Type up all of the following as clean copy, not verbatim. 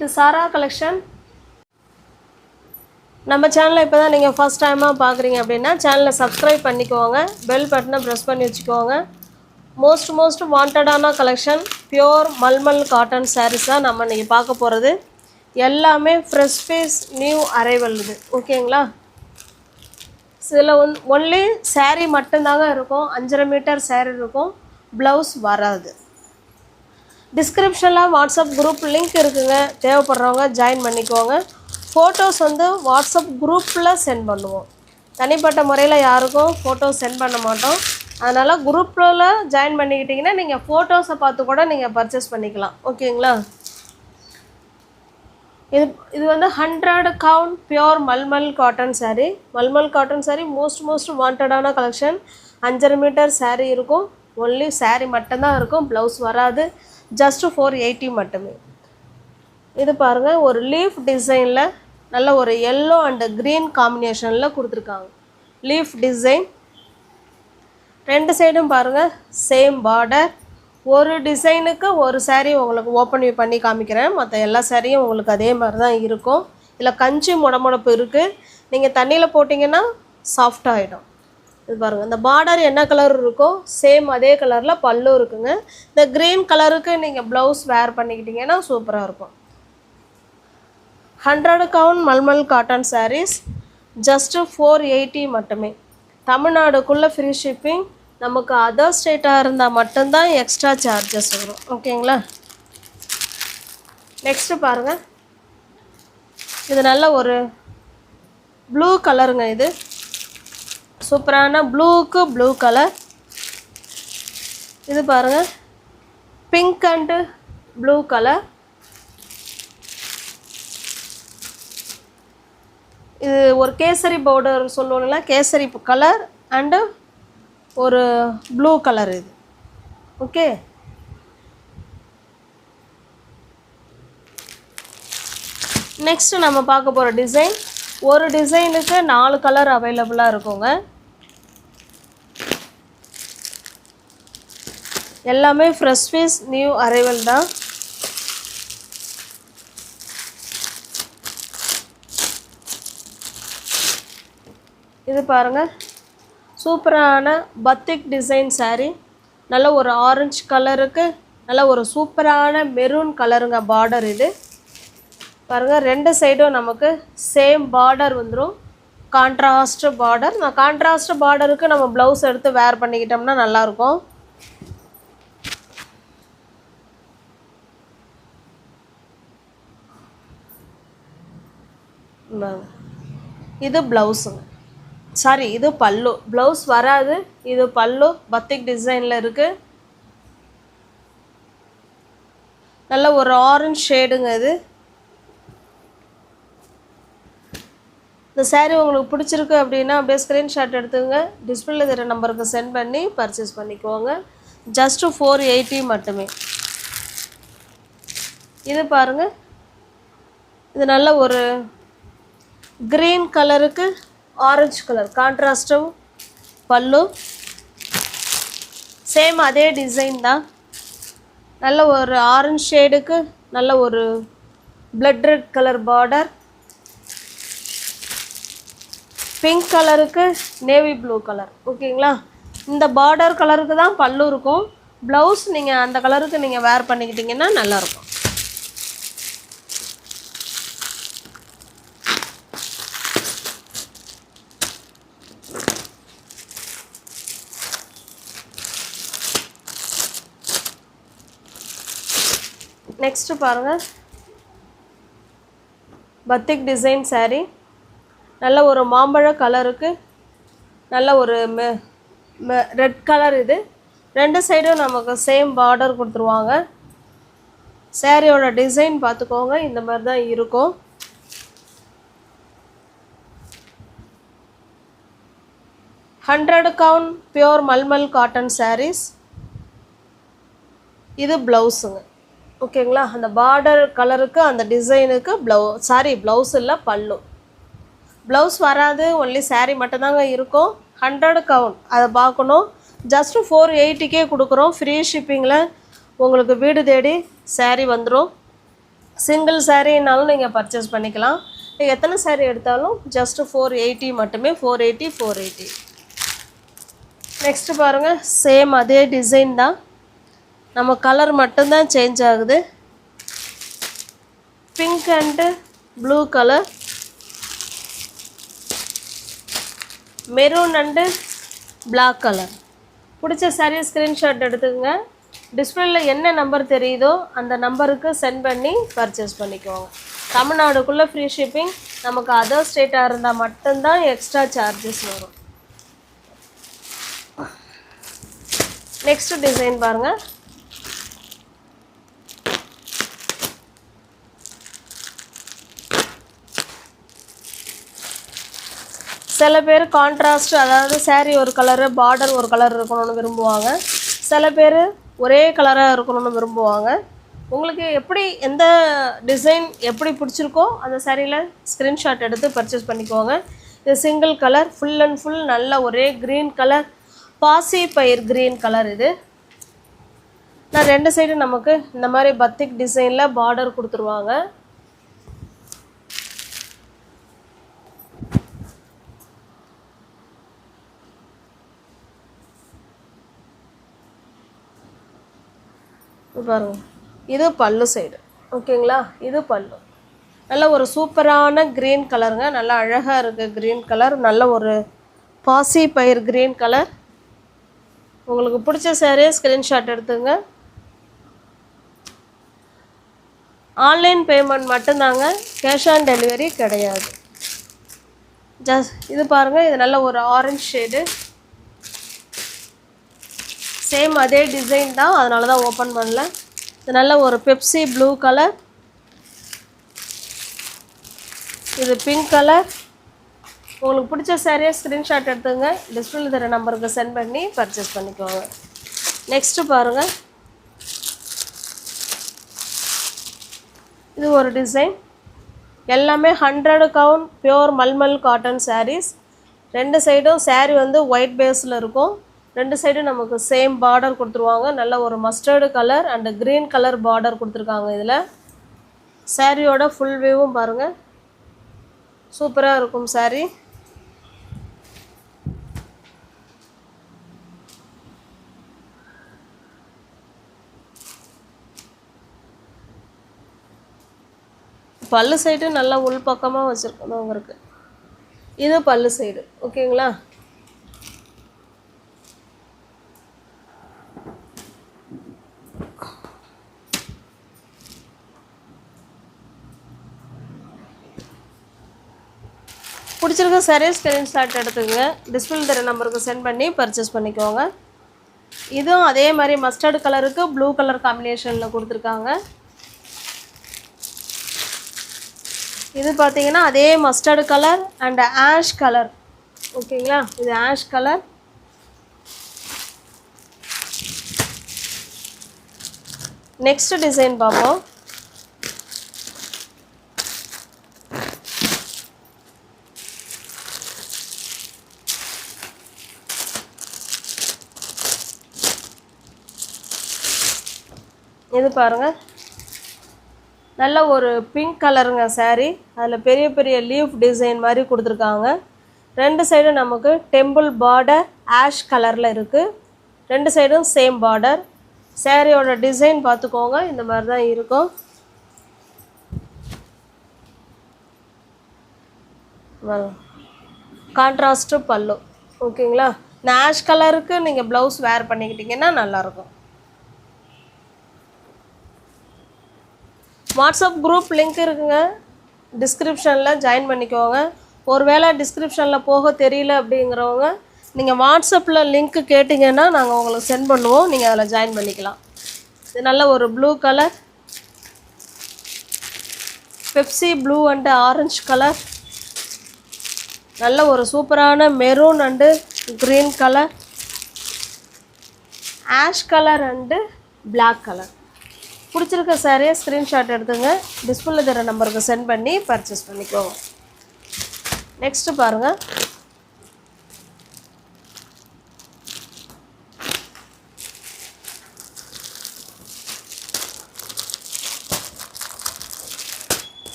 இது சாரா கலெக்ஷன். நம்ம சேனலை இப்போ தான் நீங்கள் ஃபஸ்ட் டைமாக பார்க்குறீங்க அப்படின்னா சேனலை சப்ஸ்கிரைப் பண்ணிக்கோங்க, பெல் பட்டனை ப்ரெஸ் பண்ணி வச்சுக்கோங்க. மோஸ்ட் வாண்டடான கலெக்ஷன் பியோர் மல்மல் காட்டன் சாரீஸ் தான் நம்ம இன்றைக்கி பார்க்க போகிறது. எல்லாமே ஃப்ரெஷ் பீஸ் நியூ அரைவல் இது, ஓகேங்களா? இதில் ஒன்லி சாரீ மட்டும்தாங்க இருக்கும். 5.5 மீட்டர் சாரீ இருக்கும், ப்ளவுஸ் வராது. டிஸ்கிரிப்ஷனில் வாட்ஸ்அப் குரூப் லிங்க் இருக்குங்க, தேவைப்படுறவங்க ஜாயின் பண்ணிக்கோங்க. ஃபோட்டோஸ் வாட்ஸ்அப் குரூப்பில் சென்ட் பண்ணுவோம், தனிப்பட்ட முறையில் யாருக்கும் ஃபோட்டோஸ் சென்ட் பண்ண மாட்டோம். அதனால் குரூப்பில் ஜாயின் பண்ணிக்கிட்டிங்கன்னா நீங்கள் ஃபோட்டோஸை பார்த்து கூட நீங்கள் பர்ச்சேஸ் பண்ணிக்கலாம், ஓகேங்களா? இது 100 கவுண்ட் பியோர் மல்மல் காட்டன் சாரீ. மல்மல் காட்டன் சாரீ மோஸ்ட் வாண்டடான கலெக்ஷன். 5.5 மீட்டர் சாரீ இருக்கும், ஒன்லி சாரீ மட்டும்தான் இருக்கும், ப்ளவுஸ் வராது. ஜஸ்ட் 480 மட்டுமே. இது பாருங்கள், ஒரு லீஃப் டிசைனில் நல்ல ஒரு எல்லோ அண்டு க்ரீன் காம்பினேஷனில் கொடுத்துருக்காங்க. லீஃப் டிசைன், 2 சைடும் பாருங்கள் சேம் பார்டர். ஒரு டிசைனுக்கு ஒரு சாரீ உங்களுக்கு ஓப்பன் பண்ணி காமிக்கிறேன், மற்ற எல்லா சாரியும் உங்களுக்கு அதே மாதிரி தான் இருக்கும். இதில் கஞ்சி முடமுடப்பு இருக்குது, நீங்கள் தண்ணியில் போட்டிங்கன்னா சாஃப்டாக ஆகிடும். இது பாருங்கள், இந்த பார்டர் என்ன கலர் இருக்கோ சேம் அதே கலரில் பல்லு இருக்குங்க. இந்த க்ரீன் கலருக்கு நீங்கள் ப்ளவுஸ் வேர் பண்ணிக்கிட்டிங்கன்னா சூப்பராக இருக்கும். 100 கவுண்ட் மல்மல் காட்டன் சாரீஸ் ஜஸ்ட்டு 480 மட்டுமே. தமிழ்நாடுக்குள்ளே ஃப்ரீ ஷிப்பிங். நமக்கு அதர் ஸ்டேட்டாக இருந்தால் மட்டும்தான் எக்ஸ்ட்ரா சார்ஜஸ் வரும், ஓகேங்களா? நெக்ஸ்ட்டு பாருங்கள், இது நல்ல ஒரு ப்ளூ கலருங்க. இது சூப்பரான ப்ளூக்கு ப்ளூ கலர். இது பாருங்கள், பிங்க் அண்டு ப்ளூ கலர். இது ஒரு கேசரி பவுடர் சொல்லுவோம்ல, கேசரி கலர் அண்டு ஒரு ப்ளூ கலர் இது, ஓகே? நெக்ஸ்ட்டு நம்ம பார்க்க போகிற டிசைன், ஒரு டிசைனுக்கு 4 கலர் அவைலபிளாக இருக்குங்க. எல்லாமே ஃப்ரெஷ் பீஸ் நியூ அரைவல் தான். இது பாருங்கள், சூப்பரான பத்திக் டிசைன் சாரீ. நல்ல ஒரு ஆரஞ்சு கலருக்கு நல்ல ஒரு சூப்பரான மெரூன் கலருங்க பார்டர். இது பாருங்கள், 2 சைடும் நமக்கு சேம் பார்டர் வந்துடும், கான்ட்ராஸ்ட் பார்டர். நான் கான்ட்ராஸ்ட் பார்டருக்கு நம்ம ப்ளவுஸ் எடுத்து வேர் பண்ணிக்கிட்டோம்னா நல்லாயிருக்கும். இது ப்ளவுஸுங்க, சாரி இது பல்லு. ப்ளவுஸ் வராது, இது பல்லு பத்திக் டிசைனில் இருக்குது. நல்ல ஒரு ஆரஞ்சு ஷேடுங்க இது. இந்த சாரீ உங்களுக்கு பிடிச்சிருக்கு அப்படின்னா அப்படியே ஸ்க்ரீன்ஷாட் எடுத்துங்க, டிஸ்பிளேல தர நம்பருக்கு சென்ட் பண்ணி பர்ச்சேஸ் பண்ணிக்கோங்க. ஜஸ்ட்டு 480 மட்டுமே. இது பாருங்கள், இது நல்ல ஒரு க்ரீன் கலருக்கு ஆரஞ்சு கலர் கான்ட்ராஸ்டும் பல்லு. சேம் அதே டிசைன் தான். நல்ல ஒரு ஆரஞ்சு ஷேடுக்கு நல்ல ஒரு blood red colour border. Pink கலருக்கு நேவி ப்ளூ கலர், ஓகேங்களா? இந்த பார்டர் கலருக்கு தான் பல்லு இருக்கும். ப்ளவுஸ் நீங்கள் அந்த கலருக்கு நீங்கள் வேர் பண்ணிக்கிட்டிங்கன்னா நல்லாயிருக்கும். நெக்ஸ்ட்டு பாருங்கள், பத்திக் டிசைன் சாரீ. நல்ல ஒரு மாம்பழ கலருக்கு நல்ல ஒரு ரெட் கலர். இது 2 சைடும் நமக்கு சேம் பார்டர் கொடுத்துருவாங்க. சாரியோட டிசைன் பார்த்துக்கோங்க, இந்த மாதிரி தான் இருக்கும். கவுண்ட் பியோர் மல்மல் காட்டன் சாரீஸ். இது ப்ளவுஸுங்க, ஓகேங்களா? அந்த பார்டர் கலருக்கு அந்த டிசைனுக்கு ப்ளவுஸ் இல்லை பல்லு. ப்ளவுஸ் வராது, ஒன்லி சாரீ மட்டும்தாங்க இருக்கும். 100 கவுண்ட், அதை பார்க்கணும். ஜஸ்ட்டு 480 கொடுக்குறோம். ஃப்ரீ ஷிப்பிங்கில் உங்களுக்கு வீடு தேடி சாரீ வந்துடும். சிங்கிள் சாரீனாலும் நீங்கள் பர்ச்சேஸ் பண்ணிக்கலாம். நீங்கள் எத்தனை சாரீ எடுத்தாலும் ஜஸ்ட்டு 480 மட்டுமே. 480. நெக்ஸ்ட்டு பாருங்கள், சேம் அதே டிசைன் தான், நம்ம கலர் மட்டும்தான் சேஞ்ச் ஆகுது. Pink and blue colour, maroon and black colour. பிடிச்ச சாரீ ஸ்க்ரீன்ஷாட் எடுத்துக்கங்க. டிஸ்பிளேல என்ன நம்பர் தெரியுதோ அந்த நம்பருக்கு சென்ட் பண்ணி பர்ச்சேஸ் பண்ணிக்கோங்க. தமிழ்நாடுக்குள்ளே ஃப்ரீ ஷிப்பிங். நமக்கு அதர் ஸ்டேட்டாக இருந்தால் மட்டும்தான் எக்ஸ்ட்ரா சார்ஜஸ் வரும். நெக்ஸ்ட் டிசைன் பாருங்கள். சில பேர் கான்ட்ராஸ்ட், அதாவது சாரீ ஒரு கலரு, பார்டர் ஒரு கலர் இருக்கணும்னு விரும்புவாங்க. சில பேர் ஒரே கலராக இருக்கணும்னு விரும்புவாங்க. உங்களுக்கு எப்படி எந்த டிசைன் எப்படி பிடிச்சிருக்கோ அந்த சாரியில் ஸ்க்ரீன்ஷாட் எடுத்து பர்ச்சேஸ் பண்ணிக்கோங்க. இது single colour, full and full நல்ல ஒரே க்ரீன் கலர், பாசி பயிர் க்ரீன் கலர். இது நான் 2 சைடு நமக்கு இந்த மாதிரி பத்திக் டிசைனில் பார்டர் கொடுத்துருவாங்க. பாருங்க, இது பல்லு சைடு. ஓகேங்களா, இது பல்லு. நல்ல ஒரு சூப்பரான க்ரீன் கலருங்க, நல்லா அழகாக இருக்குது க்ரீன் கலர், நல்ல ஒரு பாசி பயிர் க்ரீன் கலர். உங்களுக்கு பிடிச்ச சாரியை ஸ்க்ரீன்ஷாட் எடுத்துங்க. ஆன்லைன் பேமெண்ட் மட்டும்தாங்க, கேஷ் ஆன் டெலிவரி கிடையாது. இது பாருங்கள், இது நல்ல ஒரு ஆரஞ்சு ஷேடு, சேம் அதே டிசைன் தான், அதனால தான் ஓப்பன் பண்ணல. இது நல்ல ஒரு பெப்சி ப்ளூ கலர், இது பிங்க் கலர். உங்களுக்கு பிடிச்ச சாரியை ஸ்க்ரீன்ஷாட் எடுத்துங்க, டிஸ்பிளேல தர நம்பருக்கு சென்ட் பண்ணி பர்ச்சேஸ் பண்ணிக்கோங்க. நெக்ஸ்ட்டு பாருங்கள், இது ஒரு டிசைன். எல்லாமே 100 கவுண்ட் பியோர் மல்மல் காட்டன் சாரீஸ். 2 சைடும் சாரீ வந்து ஒயிட் பேஸில் இருக்கும். 2 சைடும் நமக்கு சேம் பார்டர் கொடுத்துருவாங்க. நல்ல ஒரு mustard colour and green colour border கொடுத்துருக்காங்க. இதில் சாரியோட ஃபுல் வியூவும் பாருங்கள், சூப்பராக இருக்கும் சாரீ. பல்லு சைடு நல்லா உள் பக்கமாக வச்சுருக்கணும் அவருக்கு. இது பல்லு சைடு. ஓகேங்களா, பிடிச்சிருக்க சாரீ ஸ்க்ரீன்ஷாட் எடுத்துக்கங்க, டிஸ்பிளே தர நம்பருக்கு சென்ட் பண்ணி பர்ச்சேஸ் பண்ணிக்கோங்க. இதுவும் அதே மாதிரி மஸ்டர்டு கலருக்கு ப்ளூ கலர் காம்பினேஷனில் கொடுத்துருக்காங்க. இது பார்த்தீங்கன்னா அதே mustard colour and ash colour. ஓகேங்களா, இது ஆஷ் கலர். நெக்ஸ்ட் டிசைன் பார்ப்போம். இது பாருங்கள், நல்ல ஒரு பிங்க் கலருங்க சாரீ. அதில் பெரிய பெரிய லீஃப் டிசைன் மாதிரி கொடுத்துருக்காங்க. 2 சைடும் நமக்கு டெம்பிள் பார்டர் ஆஷ் கலரில் இருக்குது. 2 சைடும் சேம் பார்டர். சாரியோட டிசைன் பார்த்துக்கோங்க, இந்த மாதிரி தான் இருக்கும். கான்ட்ராஸ்ட்டு பல்லு. ஓகேங்களா, இந்த ஆஷ் கலருக்கு நீங்கள் ப்ளவுஸ் வேர் பண்ணிக்கிட்டிங்கன்னா நல்லாயிருக்கும். வாட்ஸ்அப் குரூப் லிங்க் இருக்குங்க, டிஸ்கிரிப்ஷனில் ஜாயின் பண்ணிக்கோங்க. ஒருவேளை டிஸ்கிரிப்ஷனில் போக தெரியல அப்படிங்கிறவங்க நீங்கள் வாட்ஸ்அப்பில் லிங்க்கு கேட்டிங்கன்னா நாங்கள் உங்களுக்கு சென்ட் பண்ணுவோம், நீங்கள் அதில் ஜாயின் பண்ணிக்கலாம். இது நல்ல ஒரு blue colour, Pepsi blue and orange colour, நல்ல ஒரு சூப்பரான maroon and green colour, ash colour and black colour. பிடிச்சிருக்க சாரியை ஸ்க்ரீன்ஷாட் எடுத்துங்க, டிஸ்பிளேல தர நம்பருக்கு சென்ட் பண்ணி பர்ச்சேஸ் பண்ணிக்கோங்க. நெக்ஸ்ட்டு பாருங்கள்,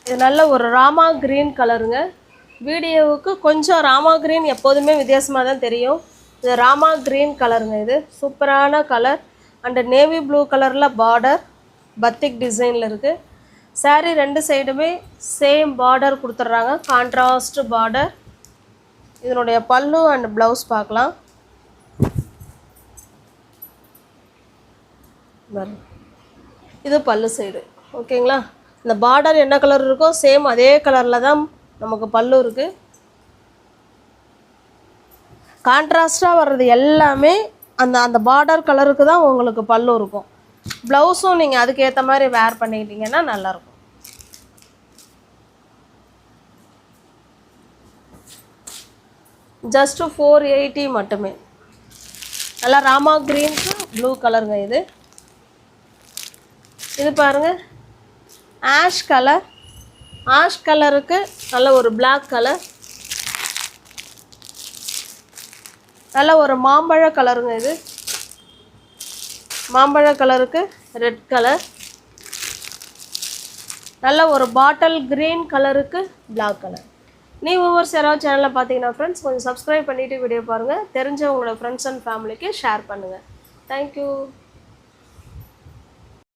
இது நல்ல ஒரு ராமா க்ரீன் கலருங்க. வீடியோவுக்கு கொஞ்சம் ராமா க்ரீன் எப்போதுமே வித்தியாசமாக தான் தெரியும். இது ராமா க்ரீன் கலருங்க. இது சூப்பரான கலர். அண்டு நேவி ப்ளூ கலரில் பார்டர் பத்திக் டிசைனில் இருக்குது. சாரீ 2 சைடுமே சேம் பார்டர் கொடுத்துட்றாங்க, கான்ட்ராஸ்ட் பார்டர். இதனுடைய பல்லு அண்ட் ப்ளவுஸ் பார்க்கலாம். இது பல்லு சைடு. ஓகேங்களா? இந்த பார்டர் என்ன கலர் இருக்கோ சேம் அதே கலரில் தான் நமக்கு பல்லு இருக்குது. கான்ட்ராஸ்டாக வர்றது எல்லாமே அந்த பார்டர் கலருக்கு தான் உங்களுக்கு பல்லு இருக்கும். ப்ளவுஸும் நீங்கள் அதுக்கேற்ற மாதிரி வேர் பண்ணிக்கிட்டிங்கன்னா நல்லாயிருக்கும். ஜஸ்ட்டு 480 மட்டுமே. நல்லா ராமா க்ரீனுக்கு ப்ளூ கலருங்க. இது பாருங்கள், ஆஷ் கலர். ஆஷ் கலருக்கு நல்ல ஒரு பிளாக் கலர். நல்ல ஒரு மாம்பழ கலருங்க. இது மாம்பழ கலருக்கு ரெட் கலர். நல்ல ஒரு பாட்டில் க்ரீன் கலருக்கு பிளாக் கலர். ஒவ்வொரு யாராவது சேனலில் பார்த்தீங்கன்னா ஃப்ரெண்ட்ஸ் கொஞ்சம் சப்ஸ்கிரைப் பண்ணிவிட்டு வீடியோ பாருங்கள். தெரிஞ்ச உங்களோட ஃப்ரெண்ட்ஸ் அண்ட் ஃபேமிலிக்கு ஷேர் பண்ணுங்கள். தேங்க்யூ.